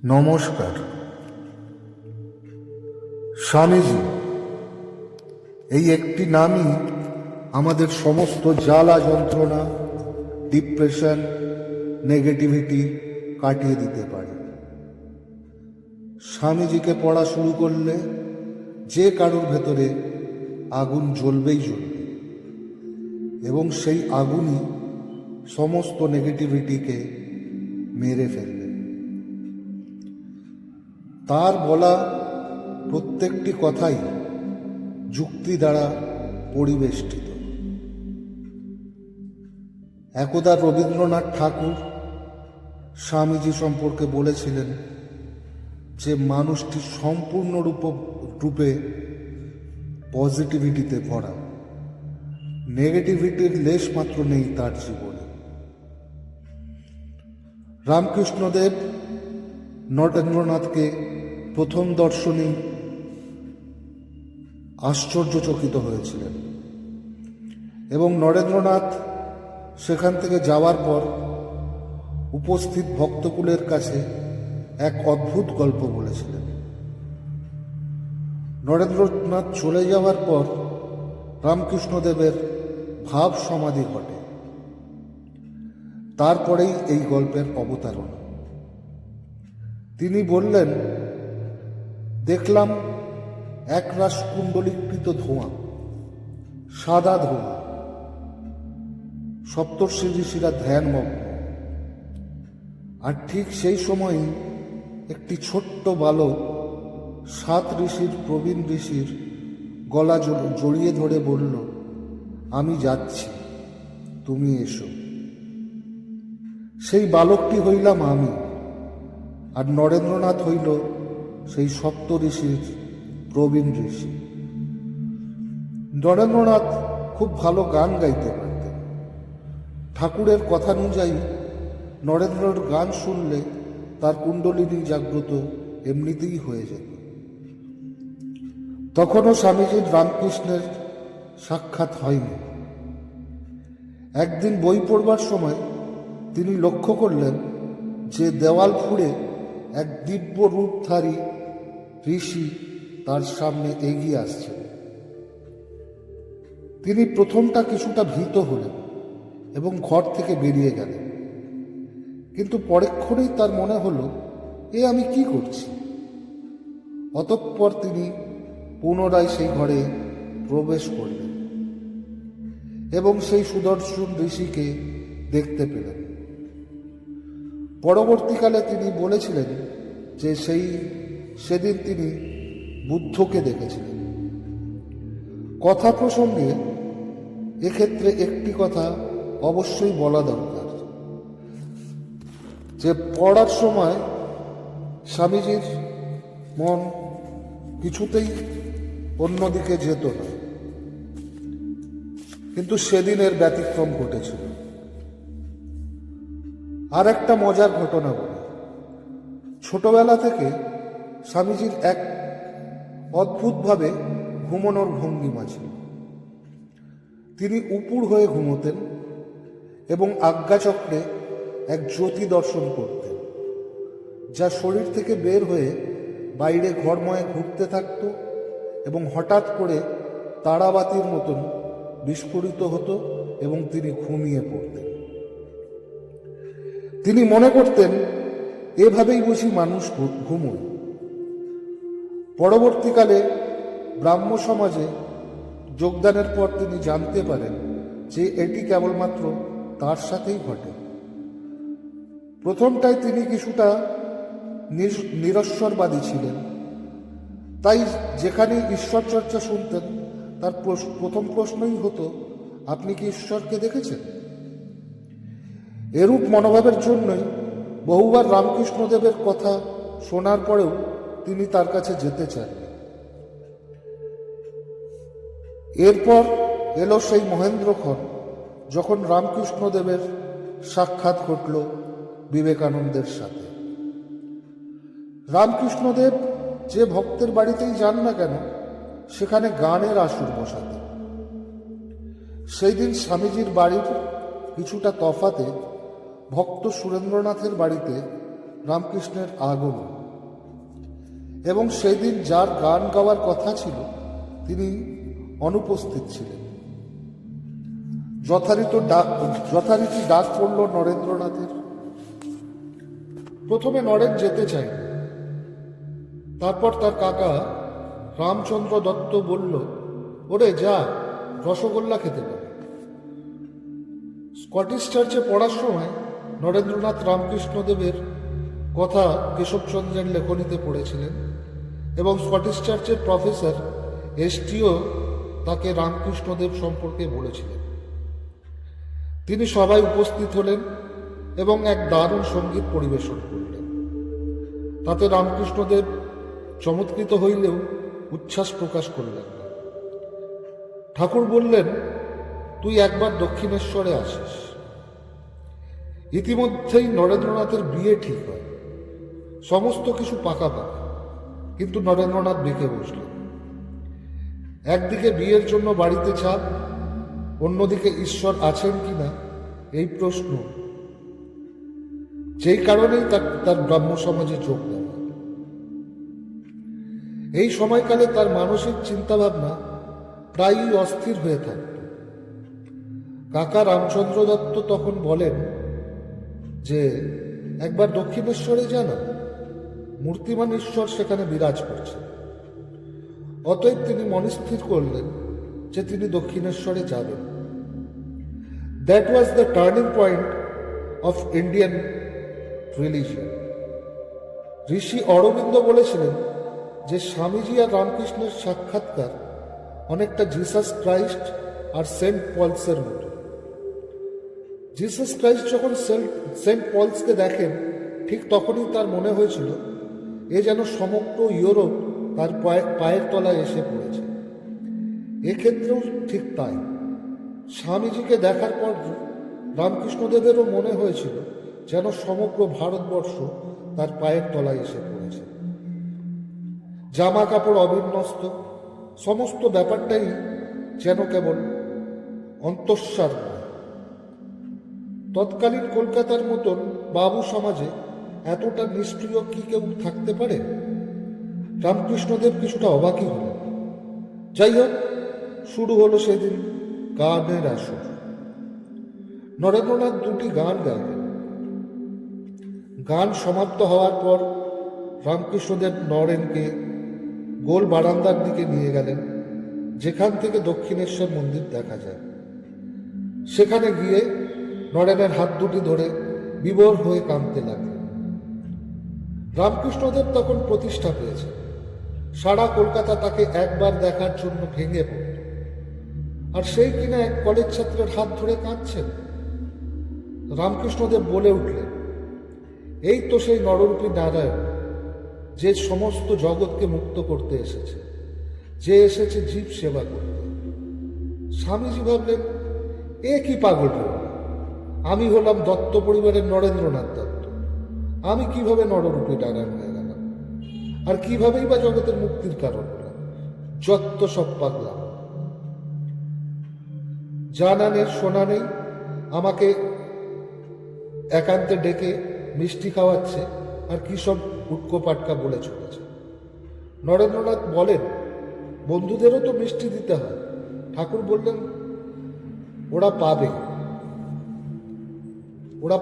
নমস্কার। স্বামীজি, এই একটি নামই আমাদের সমস্ত জ্বালা যন্ত্রণা, ডিপ্রেশন, নেগেটিভিটি কাটিয়ে দিতে পারে। স্বামীজিকে পড়া শুরু করলে যে কারোর ভেতরে আগুন জ্বলবেই জ্বলবে, এবং সেই আগুনই সমস্ত নেগেটিভিটিকে মেরে ফেলবে। তার বলা প্রত্যেকটি কথাই যুক্তি দ্বারা পরিবেষ্টিত। একদা রবীন্দ্রনাথ ঠাকুর স্বামীজি সম্পর্কে বলেছিলেন যে মানুষটি সম্পূর্ণরূপে পজিটিভিটিতে ভরা, নেগেটিভিটির লেশ মাত্র নেই তার জীবনে। রামকৃষ্ণদেব নরেন্দ্রনাথকে প্রথম দর্শনেই আশ্চর্যচকিত হয়েছিলেন, এবং নরেন্দ্রনাথ সেখান থেকে যাওয়ার পর উপস্থিত ভক্তকুলের কাছে এক অদ্ভুত গল্প বলেছিলেন। নরেন্দ্রনাথ চলে যাওয়ার পর রামকৃষ্ণদেবের ভাব সমাধি ঘটে। তারপরেই এই গল্পের অবতারণা। তিনি বললেন, দেখলাম একরাশ কুণ্ডলীকৃত ধোঁয়া, সাদা ধোঁয়া। সপ্তর্ষি ঋষিরা ধ্যানমগ্ন, আর ঠিক সেই সময়ই একটি ছোট্ট বালক 7 ঋষির প্রবীণ ঋষির গলা জড়িয়ে ধরে বলল, আমি যাচ্ছি, তুমি এসো। সেই বালকটি হইলাম আমি, আর নরেন্দ্রনাথ হইল সেই সপ্ত ঋষির প্রবীণ ঋষি। নরেন্দ্রনাথ খুব ভালো গান গাইতে পারতেন। ঠাকুরের কথানুযায়ী নরেন্দ্রর গান শুনলে তার কুণ্ডলিনী জাগ্রত এমনিতেই হয়ে যেত। তখনও স্বামীজির রামকৃষ্ণের সাক্ষাৎ হয়নি। একদিন বই পড়বার সময় তিনি লক্ষ্য করলেন যে দেওয়াল ফুঁড়ে এক দিব্য রূপধারী ঋষি তার সামনে এগিয়ে আসছে। তিনি প্রথমটা কিছুটা ভীত হলেন এবং ঘর থেকে বেরিয়ে গেলেন, কিন্তু পরেক্ষণেই তার মনে হলো, এ আমি কি করছি। অতঃপর তিনি পুনরায় সেই ঘরে প্রবেশ করলেন এবং সেই সুদর্শন ঋষিকে দেখতে পেলেন। পরবর্তীকালে তিনি বলেছিলেন যে সেদিন তিনি বুদ্ধকে দেখেছিলেন। কথা প্রসঙ্গে এক্ষেত্রে একটি কথা অবশ্যই বলা দরকার, যে পড়ার সময় স্বামীজির মন কিছুতেই অন্যদিকে যেত না, কিন্তু সেদিনের ব্যতিক্রম ঘটেছিল। আর একটা মজার ঘটনা বলি। ছোটবেলা থেকে স্বামীজির এক অদ্ভুতভাবে ঘুমানোর ভঙ্গিমা ছিল। তিনি উপুড় হয়ে ঘুমোতেন এবং আজ্ঞাচক্রে এক জ্যোতি দর্শন করতেন, যা শরীর থেকে বের হয়ে বাইরে ঘরময় ঘুরতে থাকত এবং হঠাৎ করে তারাবাতির মতন বিস্ফোরিত হতো এবং তিনি ঘুমিয়ে পড়তেন। তিনি মনে করতেন, এভাবেই বুঝি মানুষ ঘুমোয়। পরবর্তীকালে ব্রাহ্ম সমাজে যোগদানের পর তিনি জানতে পারেন যে এটি কেবলমাত্র তার সাথেই ঘটে। প্রথমটায় তিনি কিছুটা নিরশ্বরবাদী ছিলেন, তাই যেখানে ঈশ্বর চর্চা শুনতেন তার প্রথম প্রশ্নই হতো, আপনি কি ঈশ্বরকে দেখেছেন? এরূপ মনোভাবের জন্যই বহুবার রামকৃষ্ণদেবের কথা শোনার পরেও তিনি তার কাছে যেতে চান। এরপর এলো সেই মহেন্দ্রক্ষণ, যখন রামকৃষ্ণদেবের সাক্ষাৎ ঘটল বিবেকানন্দের সাথে। রামকৃষ্ণদেব যে ভক্তের বাড়িতেই যান না কেন, সেখানে গানের আসর বসাতেন। সেই দিন স্বামীজির বাড়ির কিছুটা তফাতে ভক্ত সুরেন্দ্রনাথের বাড়িতে রামকৃষ্ণের আগমন, এবং সেদিন যার গান গাওয়ার কথা ছিল তিনি অনুপস্থিত ছিলেন। যথারীতি ডাক পড়ল নরেন্দ্রনাথের। প্রথমে নরেন যেতে চাইল। তারপর তার কাকা রামচন্দ্র দত্ত বলল, ওরে যা, রসগোল্লা খেতে পারে। স্কটিশ চার্চে পড়ার সময় নরেন্দ্রনাথ রামকৃষ্ণদেবের কথা কেশবচন্দ্রের লেখনীতে পড়েছিলেন, এবং স্কটিশ চার্চের প্রফেসর এসটিও তাকে রামকৃষ্ণদেব সম্পর্কে বলেছিলেন। তিনি সবাই উপস্থিত হলেন এবং এক দারুণ সঙ্গীত পরিবেশন করলেন। তাতে রামকৃষ্ণদেব চমৎকৃত হইলেও উচ্ছ্বাস প্রকাশ করলেন না। ঠাকুর বললেন, তুই একবার দক্ষিণেশ্বরে আসিস। ইতিমধ্যেই নরেন্দ্রনাথের বিয়ে ঠিক হয়। সমস্ত কিছু পাকাপাকা, কিন্তু নরেন্দ্রনাথ বেঁকে বসলেন। একদিকে বিয়ের জন্য বাড়িতে চাপ, অন্যদিকে ঈশ্বর আছেন কিনা এই প্রশ্ন, যেই কারণেই তার ব্রাহ্ম সমাজে যোগ দেওয়া। এই সময়কালে তার মানসিক চিন্তাভাবনা প্রায়ই অস্থির হয়ে থাকত। কাকা রামচন্দ্র দত্ত তখন বলেন যে একবার দক্ষিণেশ্বরে জানা, মূর্তিমান ঈশ্বর সেখানে বিরাজ করছে। অতএব তিনি মনস্থির করলেন যে তিনি দক্ষিণেশ্বরে যাবেন। That was the turning point of Indian religion. Rishi Aurobindo বলেছিলেন যে স্বামীজি আর রামকৃষ্ণের সাক্ষাৎকার অনেকটা জিসাস ক্রাইস্ট আর সেন্ট পলসের মতো। জিসাস ক্রাইস্ট যখন সেন্ট পলসকে দেখেন, ঠিক তখনই তার মনে হয়েছিল এ যেন সমগ্র ইউরোপ তার পায়ের তলায় এসে পড়েছে। এক্ষেত্রেও ঠিক তাই। স্বামীজিকে দেখার পর রামকৃষ্ণদেবেরও মনে হয়েছিল যেন সমগ্র ভারতবর্ষ তার পায়ের তলায় এসে পড়েছে। জামা কাপড় অবিন্যস্ত, সমস্ত ব্যাপারটাই যেন কেবল অন্তঃসার নয়। তৎকালীন কলকাতার মতন বাবু সমাজে এতটা নিষ্ক্রিয় কি কেউ থাকতে পারে? রামকৃষ্ণদেব কিছুটা অবাকই হলেন। যাই হোক, শুরু হলো সেদিন গানের আসর। নরেন্দ্রনাথ দুটি গান গাইলেন। গান সমাপ্ত হওয়ার পর রামকৃষ্ণদেব নরেনকে গোল বারান্দার দিকে নিয়ে গেলেন, যেখান থেকে দক্ষিণেশ্বর মন্দির দেখা যায়। সেখানে গিয়ে নরেনের হাত দুটি ধরে বিভোর হয়ে কাঁদতে লাগলেন। রামকৃষ্ণদেব তখন প্রতিষ্ঠা পেয়েছেন। সারা কলকাতা তাকে একবার দেখার জন্য ভেঙে পড়ত, আর সেই কিনা এক কলেজ ছাত্রের হাত ধরে কাঁদছেন। রামকৃষ্ণদেব বলে উঠলেন, এই তো সেই নররূপী নারায়ণ, যে সমস্ত জগৎকে মুক্ত করতে এসেছে, যে এসেছে জীব সেবা করতে। স্বামীজি ভাবলেন, এ কি পাগল হল? আমি হলাম দত্ত পরিবারের নরেন্দ্রনাথ দত্ত, আমি কিভাবে নররূপী নারায়ণ হয়ে গেলাম, আর কিভাবেই বা জগতের মুক্তির কারণ হলাম? যত সব পাগলাম। জানা নেই শোনা নেই, আমাকে একান্তে ডেকে মিষ্টি খাওয়াচ্ছে আর কি সব উটকো পাটকা বলে চলেছে। নরেন্দ্রনাথ বলেন, বন্ধুদেরও তো মিষ্টি দিতে হয়। ঠাকুর বললেন, ওরা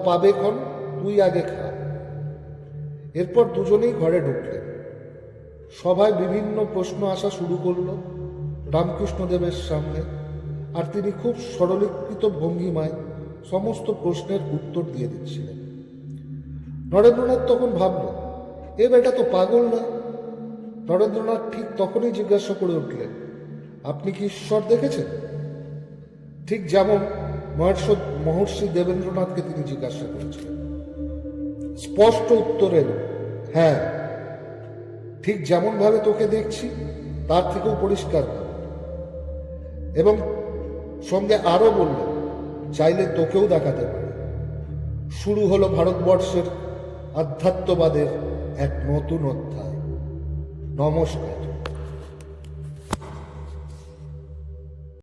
পাবে ক্ষণ, তুই আগে খা। এরপর দুজনেই ঘরে ঢুকলেন। সভায় বিভিন্ন প্রশ্ন আসা শুরু করল রামকৃষ্ণদেবের সামনে, আর তিনি খুব সরলীকৃত ভঙ্গিমায় সমস্ত প্রশ্নের উত্তর দিয়ে দিচ্ছিলেন। নরেন্দ্রনাথ তখন ভাবলেন, এ বেটা তো পাগল না। নরেন্দ্রনাথ ঠিক তখনই জিজ্ঞাসা করে উঠলেন, আপনি কি ঈশ্বর দেখেছেন? ঠিক যেমন মহর্ষি দেবেন্দ্রনাথকে তিনি জিজ্ঞাসা করেছিলেন। স্পষ্ট উত্তর এল, হ্যাঁ, ঠিক যেমন ভাবে তোকে দেখছি তার থেকেও পরিষ্কার ভাবে। এবং সঙ্গে আরো বললেন, চাইলে তোকেও দেখাতে পারে। শুরু হলো ভারতবর্ষের আধ্যাত্মবাদের এক নতুন অধ্যায়। নমস্কার।